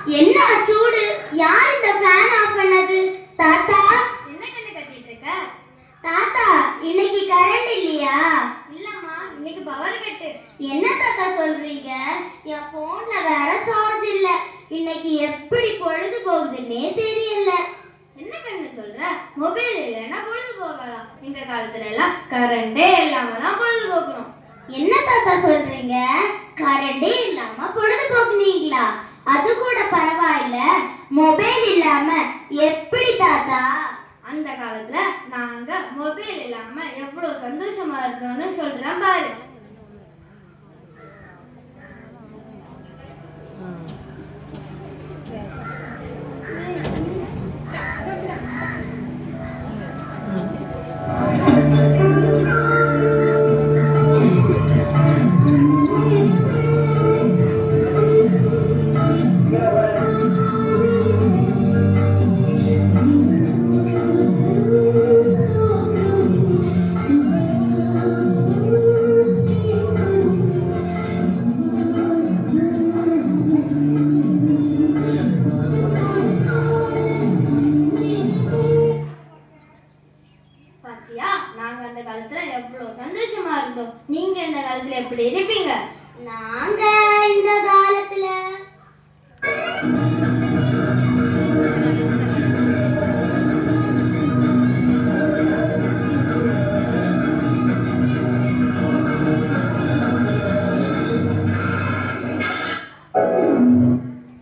என்ன சூடு? யார் இந்த ஃபேன் ஆஃப் பண்ணது? தாத்தா, என்ன கண்ணு கட்டிட்டு இருக்க? தாத்தா இன்னைக்கு கரண்ட் இல்லையா? இல்லம்மா, இன்னைக்கு பவர் கட்டு. என்ன தாத்தா சொல்றீங்க? என் போன்ல வேற சார்ஜ் இல்ல. இன்னைக்கு எப்படி பொழுது போகுதுன்னே தெரியல. என்ன கண்ணு சொல்ற? மொபைல் இல்லைன்னா பொழுது போகலாம். எங்க காலத்துல எல்லாம் கரண்டே இல்லாம தான் பொழுது போக்கணும். என்ன தாத்தா சொல்றீங்க? கரண்டே இல்லாம பொழுது போக்குனீங்களா? அது கூட பரவாயில்ல, மொபைல் இல்லாம எப்படி தாத்தா? அந்த காலத்துல நாங்க மொபைல் இல்லாம எவ்வளவு சந்தோஷமா இருந்தோம்னு சொல்றேன் பாரு. பாத்தியா, நாங்க அந்த காலத்துல எவ்வளவு சந்தோஷமா இருந்தோம். நீங்க இந்த காலத்துல எப்படி இருப்பீங்க? நாங்க இந்த காலத்துல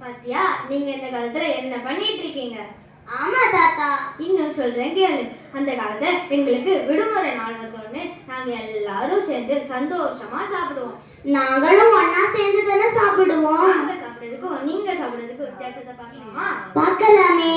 பாத்தியா, நீங்க இந்த காலத்துல என்ன பண்ணிட்டு இருக்கீங்க? ஆமா தாத்தா. இன்னும் சொல்றேன் கேளு. அந்த காலத்துல எங்களுக்கு விடுமுறை நாள் வந்தோடனே நாங்க எல்லாரும் சேர்ந்து சந்தோஷமா சாப்பிடுவோம். நாங்களும் ஒன்னா சேர்ந்து தானே சாப்பிடுவோம். நாங்க சாப்பிடுறதுக்கும் நீங்க சாப்பிடுறதுக்கும் வித்தியாசத்தை பார்க்கலாமா? பார்க்கலாமே.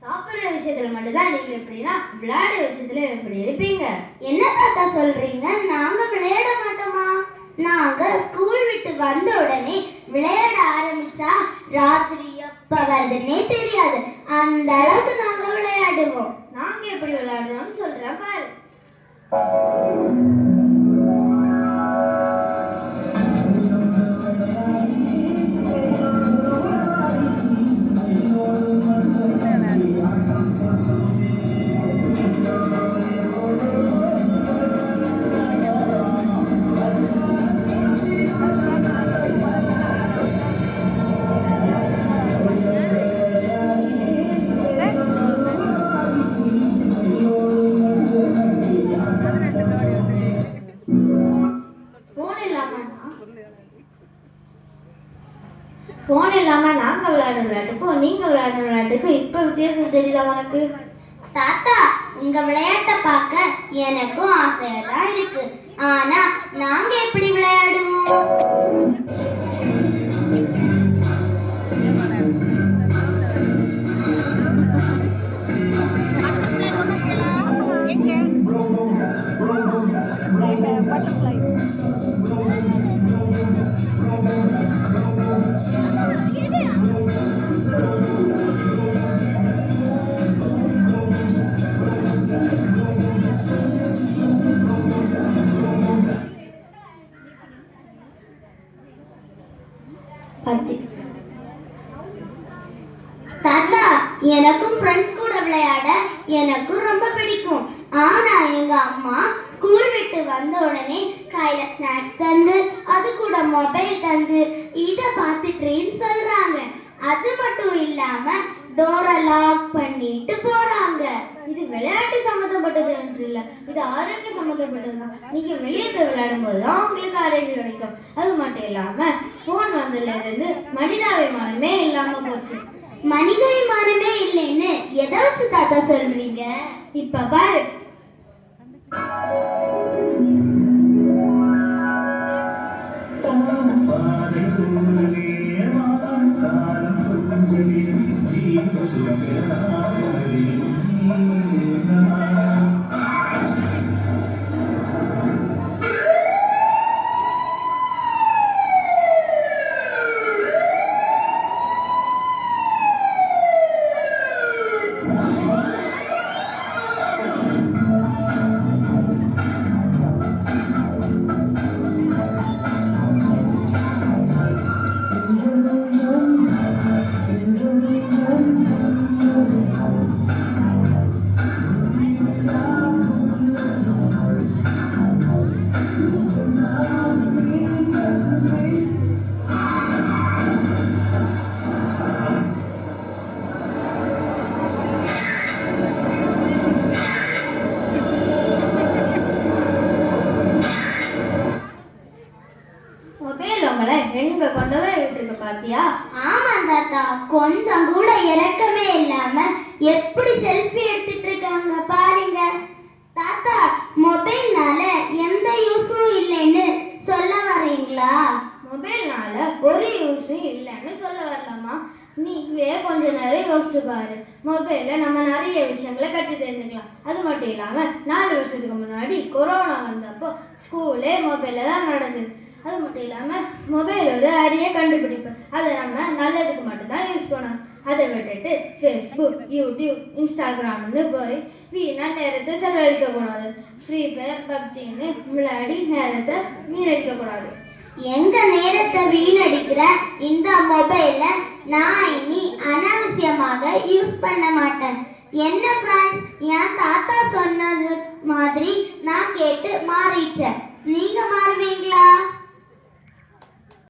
சாப்பிடுற விஷயத்துல மட்டும்தான் நீங்க எப்படின்னா விளையாடுற விஷயத்துல எப்படி இருப்பீங்க? என்ன தாத்தா சொல்றீங்க? நாங்க விளையாட மாட்டோமா? நாங்க ஸ்கூல் விட்டு வந்த உடனே விளையாட ஆரம்பிச்சா ராத்திரி எப்ப வருதுன்னே தெரியாது. அந்த அளவுக்கு நாங்க விளையாடுவோம். நாங்க எப்படி விளையாடுறோம்னு சொல்றேன் பாரு. போன் இல்லாம நாங்க விளையாடுற விளையாட்டுக்கும் நீங்க விளையாடுற விளையாட்டுக்கும் இப்ப வித்தியாசம் தெரியுதா உனக்கு? தாத்தா, உங்க விளையாட்டை பார்க்க எனக்கும் ஆசையா தான் இருக்கு. ஆனா நாங்க எப்படி விளையாடுவோம்? தாத்தா, எனக்கும் ஃப்ரெண்ட்ஸ் கூட விளையாட எனக்கும் ரொம்ப பிடிக்கும். ஆனா எங்க அம்மா ஸ்கூல் விட்டு வந்த உடனே கையில ஸ்நாக்ஸ் தந்து அது கூட மொபைல் தந்து இத பார்த்துட்டேன்னு சொல்றாங்க. அது மட்டும் இல்லாம டோரை லாக் பண்ணிட்டு போறாங்க. இது விளையாட்டு சம்மந்தப்பட்டது என்று இல்லை, இது ஆரோக்கிய சம்மந்தப்பட்டது தான். நீங்க வெளியே போய் விளையாடும் போது தான் உங்களுக்கு ஆரோக்கியம் கிடைக்கும். அது மட்டும் இல்லாம போன் வந்ததுல இருந்து மனிதாபிமானமே இல்லாம போச்சு. மனிதாபிமானமே இல்லைன்னு எதை வச்சு தாத்தா சொல்றீங்க? இப்ப பாரு, மொபைல் உங்களை எங்க கொண்டு போய் விட்டுருக்கு பாத்தியா? ஆமா தாத்தா, கொஞ்சம் கூட இறக்கமே இல்லாம எப்படி செல்ஃபி எடுத்துட்டு இருக்காங்க பாருங்க. தாத்தா, மொபைல்னால எந்த யூஸும் இல்லைன்னு சொல்ல வரீங்களா? மொபைல்னால ஒரு யூஸும் இல்லைன்னு சொல்ல வரலாமா? நீங்களே கொஞ்ச நேரம் யோசிச்சு பாரு. மொபைல்ல நம்ம நிறைய விஷயங்களை கற்று தெரிஞ்சுக்கலாம். அது மட்டும் இல்லாம 4 வருஷத்துக்கு முன்னாடி கொரோனா வந்தப்போ ஸ்கூலே மொபைல்ல தான் நடந்தது. அது மட்டும் இல்லாம மொபைல் ஒரு அரிய கண்டுபிடிப்பு. அதை நம்ம நல்லதுக்கு மட்டும்தான் யூஸ் பண்ணணும். அதை விட்டுட்டு ஃபேஸ்புக், யூடியூப், இன்ஸ்டாகிராம்னு போய் வீணா நேரத்தை செலவழிக்க கூடாது. ஃப்ரீ ஃபயர், பப்ஜின்னு விளையாடி நேரத்தை வீணடிக்க கூடாது. எங்க நேரத்தை வீணடிக்கிற இந்த மொபைல நான் இனி அனாவசியமாக யூஸ் பண்ண மாட்டேன். என்ன ஃப்ரெண்ட்ஸ், என் தாத்தா சொன்னது மாதிரி நான் கேட்டு மாறிட்டேன். நீங்க மாறுவீங்களா?